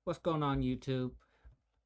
What's going on, YouTube?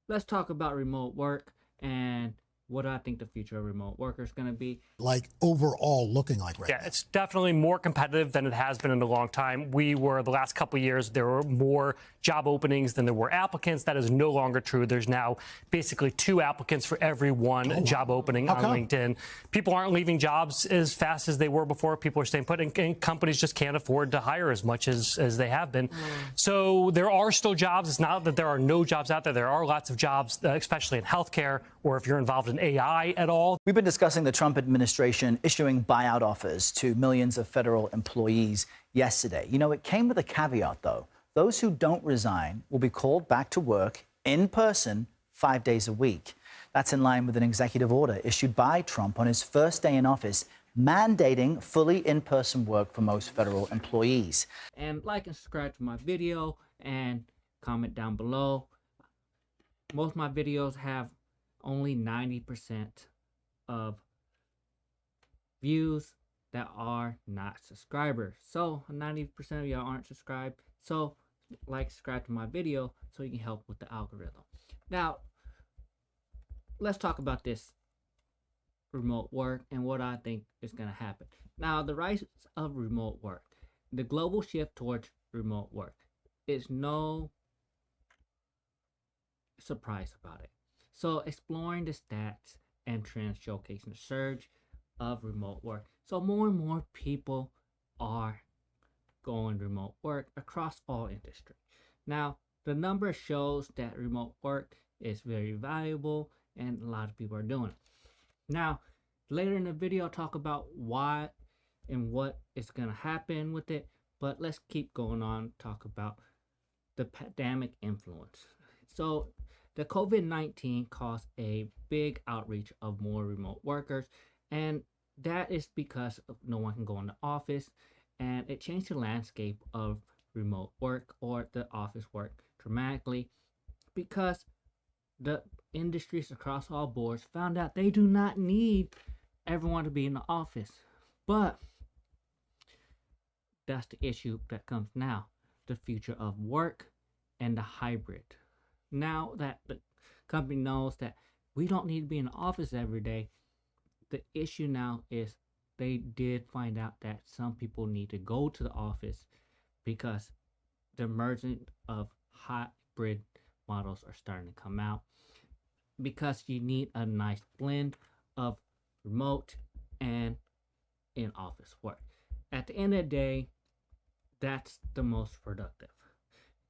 Let's talk about remote work and what I think the future of remote work is going to be. Like overall looking like right Yeah, now? it's definitely more competitive than it has been in a long time. The last couple of years, there were more job openings than there were applicants. That is no longer true. There's now basically 2 applicants for every one job opening on LinkedIn. People aren't leaving jobs as fast as they were before. People are staying put, and companies just can't afford to hire as much as they have been. So there are still jobs. It's not that there are no jobs out there. There are lots of jobs, especially in healthcare, or if you're involved in AI at all. We've been discussing the Trump administration issuing buyout offers to millions of federal employees yesterday. You know, it came with a caveat, though. Those who don't resign will be called back to work in person 5 days a week. That's in line with an executive order issued by Trump on his first day in office, mandating fully in-person work for most federal employees. And like and subscribe to my video and comment down below. Most of my videos have only 90% of views that are not subscribers. So 90% of y'all aren't subscribed. So like, subscribe to my video so you can help with the algorithm. Now, let's talk about this remote work and what I think is going to happen. Now, the rise of remote work, the global shift towards remote work is no surprise about it. So exploring the stats and trends showcasing the surge of remote work. So more and more people are going remote work across all industry. Now, the number shows that remote work is very valuable and a lot of people are doing it. Now, later in the video, I'll talk about why and what is going to happen with it. But let's keep going on, talk about the pandemic influence. So the COVID-19 caused a big outreach of more remote workers, and that is because no one can go in the office, and it changed the landscape of remote work or the office work dramatically because the industries across all boards found out they do not need everyone to be in the office. But that's the issue that comes now, the future of work and the hybrid. Now that the company knows that we don't need to be in the office every day, the issue now is they did find out that some people need to go to the office because the emergence of hybrid models are starting to come out, because you need a nice blend of remote and in-office work. At the end of the day, that's the most productive.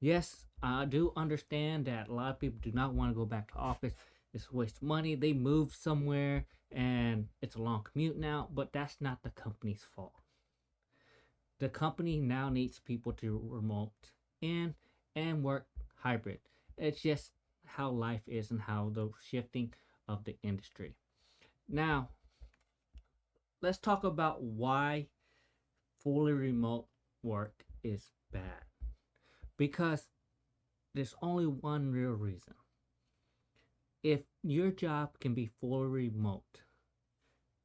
Yes, I do understand that a lot of people do not want to go back to office. It's a waste of money. They moved somewhere and it's a long commute now, but that's not the company's fault. The company now needs people to remote in and work hybrid. It's just how life is and how the shifting of the industry. Now, let's talk about why fully remote work is bad. Because there's only one real reason. If your job can be fully remote,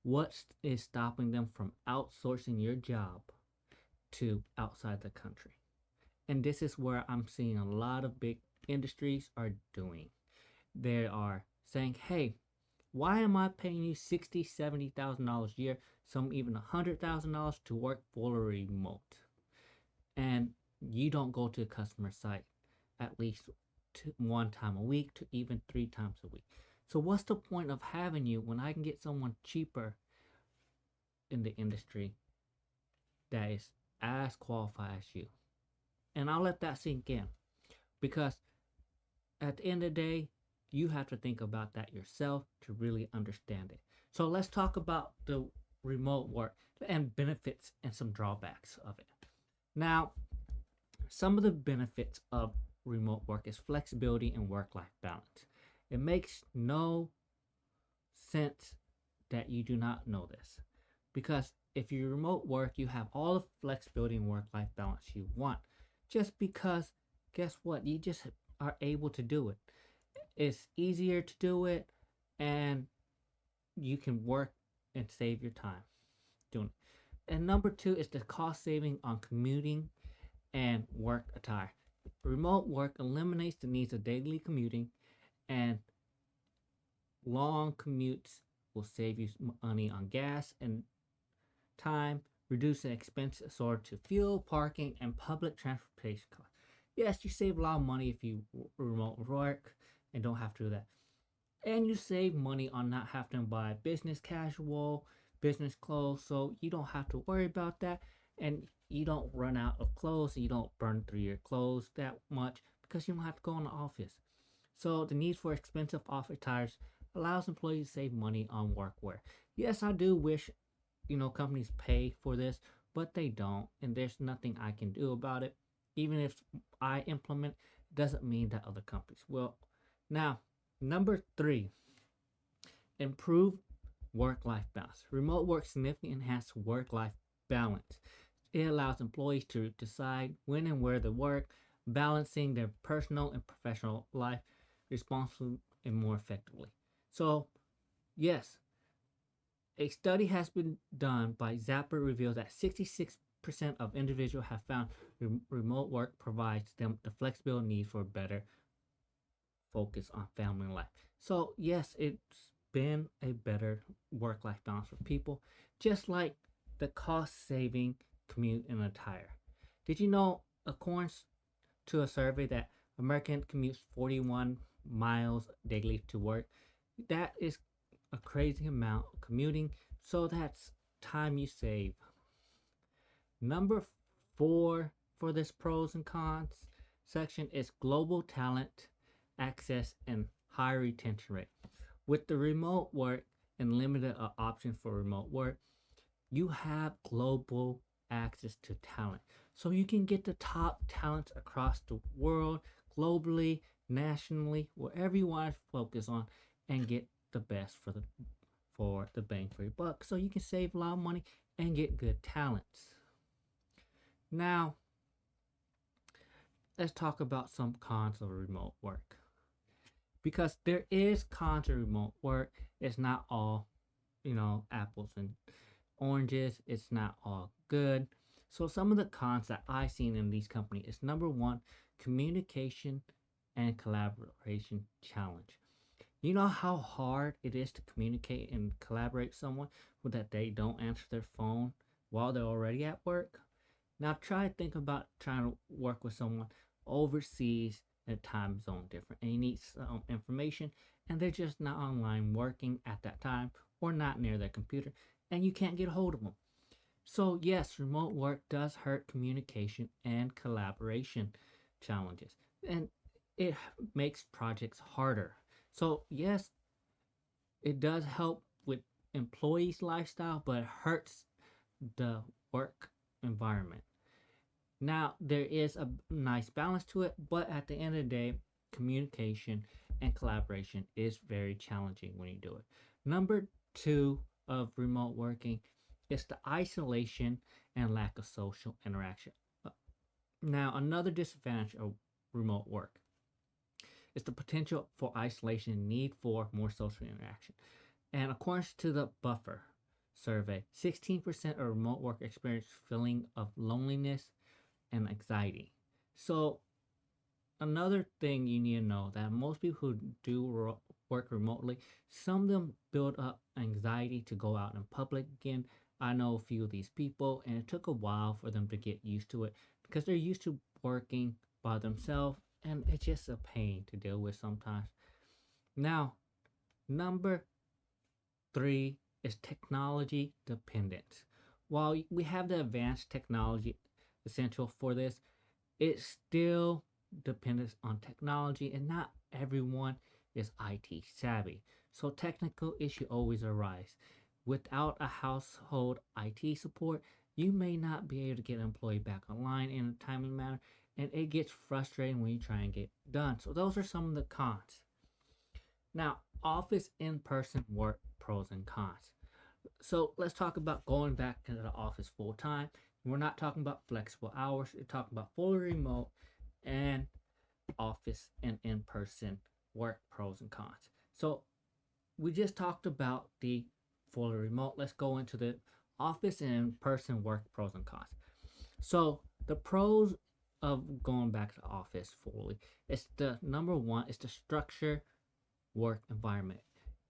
what is stopping them from outsourcing your job to outside the country? And this is where I'm seeing a lot of big industries are doing. They are saying, hey, why am I paying you $60,000, $70,000 a year, some even $100,000 to work fully remote? And you don't go to the customer site at least 1 time a week to even 3 times a week. So what's the point of having you when I can get someone cheaper in the industry that is as qualified as you? And I'll let that sink in, because at the end of the day, you have to think about that yourself to really understand it. So let's talk about the remote work and benefits and some drawbacks of it. Now, some of the benefits of remote work is flexibility and work-life balance. It makes no sense that you do not know this, because if you remote work, you have all the flexibility and work-life balance you want, just because guess what, you just are able to do it. It's easier to do it, and you can work and save your time doing it. And number 2 is the cost saving on commuting and work attire. remote work eliminates the needs of daily commuting, and long commutes will save you money on gas and time, reducing expenses assorted to fuel, parking, and public transportation costs. Yes, you save a lot of money if you remote work and don't have to do that. And you save money on not having to buy business casual, business clothes, so you don't have to worry about that. And you don't run out of clothes and you don't burn through your clothes that much because you don't have to go in the office. So the need for expensive office tires allows employees to save money on workwear. Yes, I do wish, companies pay for this, but they don't, and there's nothing I can do about it. Even if I implement, it doesn't mean that other companies will. Now, number 3, improve work-life balance. Remote work significantly enhances work-life balance. It allows employees to decide when and where to work, balancing their personal and professional life responsibly and more effectively. So, yes, a study has been done by Zapper reveals that 66% of individuals have found remote work provides them the flexibility needed for better focus on family life. So, yes, it's been a better work-life balance for people, just like the cost-saving commute and attire. Did you know, according to a survey, that American commutes 41 miles daily to work? That is a crazy amount of commuting, so that's time you save. Number 4 for this pros and cons section is global talent access and high retention rate. With the remote work and limited options for remote work, you have global access to talent. So you can get the top talents across the world, globally, nationally, wherever you want to focus on, and get the best for the bang for your buck. So you can save a lot of money and get good talents. Now, let's talk about some cons of remote work. Because there is cons to remote work. It's not all, apples and oranges. It's not all good. So some of the cons that I've seen in these companies is number 1, communication and collaboration challenge. You know how hard it is to communicate and collaborate with someone that they don't answer their phone while they're already at work? Now try to think about trying to work with someone overseas in a time zone different, and you need some information and they're just not online working at that time or not near their computer and you can't get a hold of them. So yes, remote work does hurt communication and collaboration challenges, and it makes projects harder. So yes, it does help with employees' lifestyle, but it hurts the work environment. Now, there is a nice balance to it, but at the end of the day, communication and collaboration is very challenging when you do it. Number 2 of remote working is the isolation and lack of social interaction. Now, another disadvantage of remote work is the potential for isolation and need for more social interaction. And according to the Buffer survey, 16% of remote work experience feeling of loneliness and anxiety. So another thing you need to know that most people who do work remotely, some of them build up anxiety to go out in public again. I know a few of these people, and it took a while for them to get used to it because they're used to working by themselves, and it's just a pain to deal with sometimes. Now, number 3 is technology dependence. While we have the advanced technology essential for this, it's still dependent on technology, and not everyone is IT savvy. So technical issues always arise. Without a household IT support, you may not be able to get an employee back online in a timely manner, and it gets frustrating when you try and get done. So those are some of the cons. Now, office in-person work pros and cons. So let's talk about going back into the office full time. We're not talking about flexible hours. We're talking about fully remote and office and in-person work pros and cons. So we just talked about the fully remote. Let's go into the office and in-person work pros and cons. So the pros of going back to the office fully, it's the number one, it's the structure work environment.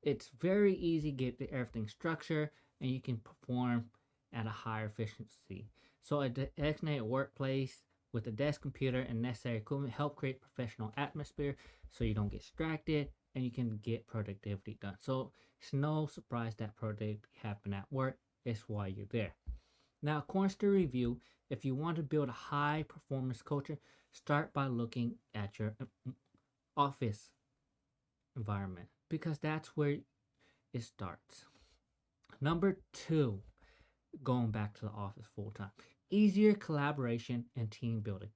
It's very easy to get everything structured and you can perform at a higher efficiency. So a designated workplace with a desk, computer, and necessary equipment help create professional atmosphere so you don't get distracted and you can get productivity done. So it's no surprise that productivity happen at work. It's why you're there. Now, according to the review, if you want to build a high performance culture, start by looking at your office environment because that's where it starts. Number two, going back to the office full time, easier collaboration and team building.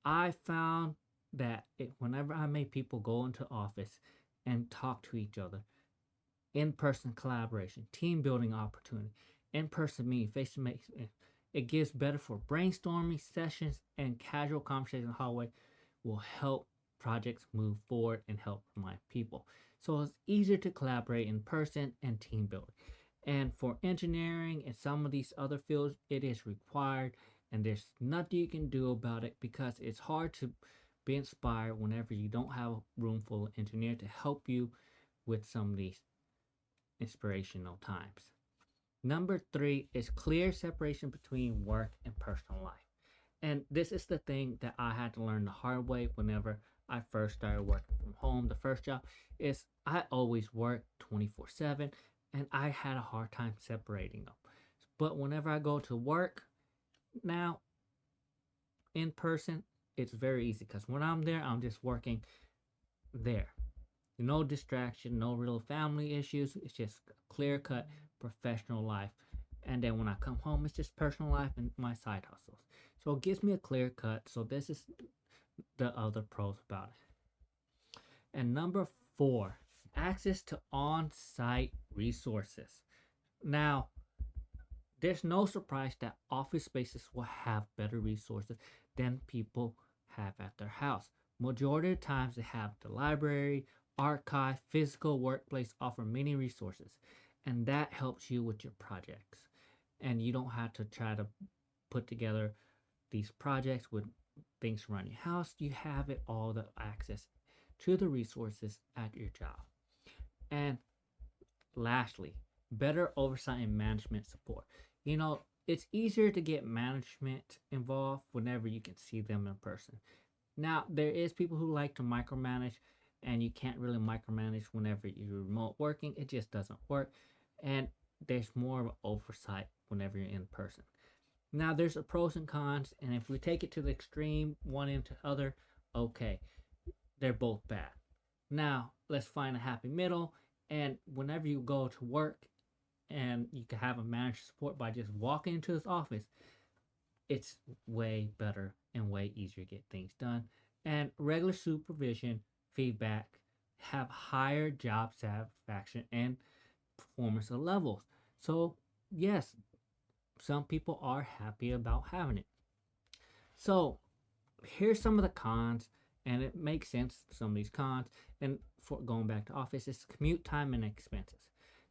I found that whenever I made people go into office and talk to each other, in-person collaboration, team building opportunity, in-person meeting, face-to-face, it gives better for brainstorming sessions and casual conversation in the hallway will help projects move forward and help my people. So it's easier to collaborate in person and team building. And for engineering and some of these other fields, it is required and there's nothing you can do about it because it's hard to be inspired whenever you don't have a room full of engineers to help you with some of these inspirational times. Number three is clear separation between work and personal life. And this is the thing that I had to learn the hard way whenever I first started working from home. The first job is I always worked 24/7 and I had a hard time separating them. But whenever I go to work now in person, it's very easy because when I'm there, I'm just working there. No distraction, no real family issues. It's just clear cut professional life. And then when I come home, it's just personal life and my side hustles. So it gives me a clear cut. So this is the other pros about it. And number four, access to on-site resources. Now, there's no surprise that office spaces will have better resources than people have at their house. Majority of the times they have the library, archive, physical workplace offer many resources. And that helps you with your projects. And you don't have to try to put together these projects with things around your house. You have it all the access to the resources at your job. And lastly, better oversight and management support. You know, it's easier to get management involved whenever you can see them in person. Now, there is people who like to micromanage, and you can't really micromanage whenever you're remote working. It just doesn't work. And there's more of an oversight whenever you're in person. Now, there's a pros and cons, and if we take it to the extreme, one into the other, okay, they're both bad. Now, let's find a happy middle, and whenever you go to work, and you can have a manager support by just walking into this office, it's way better and way easier to get things done. And regular supervision, feedback, have higher job satisfaction and performance levels. So, yes, some people are happy about having it. So, here's some of the cons, and it makes sense, some of these cons. And for going back to office, is commute time and expenses.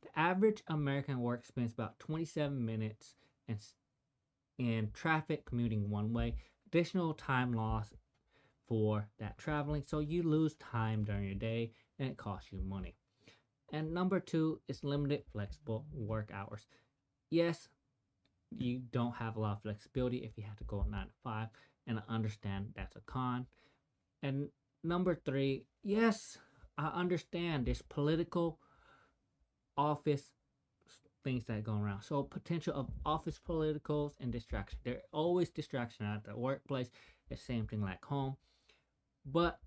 The average American work spends about 27 minutes in traffic commuting one way. Additional time loss for that traveling. So you lose time during your day and it costs you money. And number two is limited flexible work hours. Yes, you don't have a lot of flexibility if you have to go 9 to 5, and I understand that's a con. And number three, yes, I understand there's political office things that go around. So potential of office politicals and distraction. There are always distraction at the workplace. It's same thing like home. But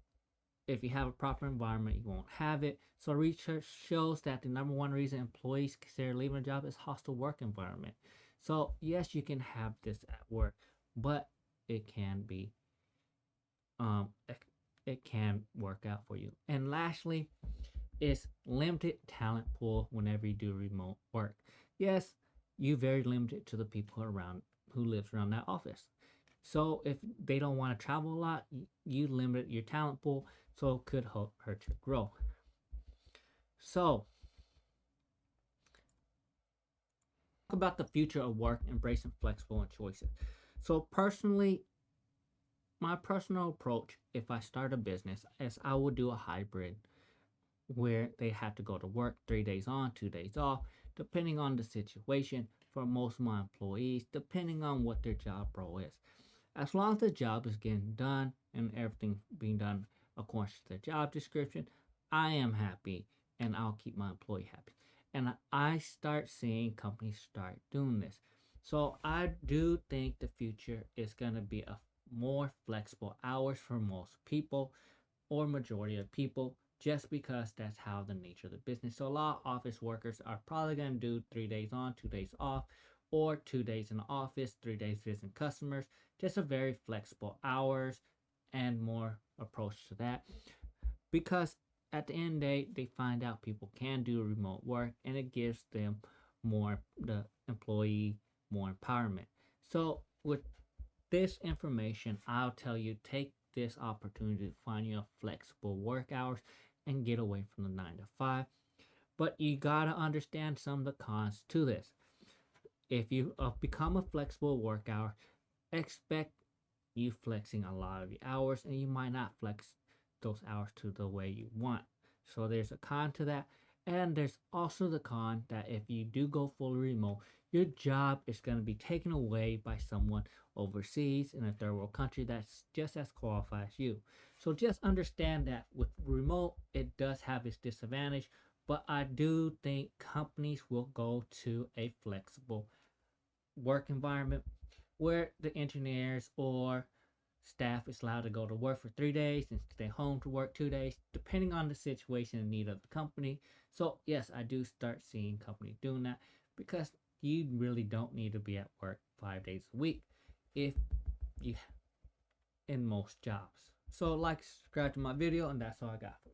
if you have a proper environment, you won't have it. So research shows that the number one reason employees consider leaving a job is hostile work environment. So yes, you can have this at work, but it can be it can work out for you. And lastly, is limited talent pool whenever you do remote work. Yes, you very limited to the people around who lives around that office. So if they don't want to travel a lot, you limit your talent pool, so it could hurt your growth. So talk about the future of work, embracing flexible and choices. So personally, my personal approach, if I start a business, is I would do a hybrid where they have to go to work 3 days on, 2 days off, depending on the situation for most of my employees, depending on what their job role is. As long as the job is getting done and everything being done according to the job description, I am happy and I'll keep my employee happy. And I start seeing companies start doing this. So I do think the future is going to be a more flexible hours for most people or majority of people, just because that's how the nature of the business. So a lot of office workers are probably going to do 3 days on, 2 days off, or 2 days in the office, 3 days visiting customers. Just a very flexible hours and more approach to that. Because at the end of the day, they find out people can do remote work and it gives them more, the employee, more empowerment. So with this information, I'll tell you, take this opportunity to find your flexible work hours and get away from the 9 to 5. But you gotta understand some of the cons to this. If you become a flexible work hour, expect you flexing a lot of the hours, and you might not flex those hours to the way you want. So there's a con to that. And there's also the con that if you do go fully remote, your job is going to be taken away by someone overseas in a third world country that's just as qualified as you. So just understand that with remote, it does have its disadvantage, but I do think companies will go to a flexible work environment where the engineers or staff is allowed to go to work for 3 days and stay home to work 2 days, depending on the situation and need of the company. So yes, I do start seeing companies doing that, because you really don't need to be at work 5 days a week if you in most jobs. So like, subscribe to my video, and that's all I got for you.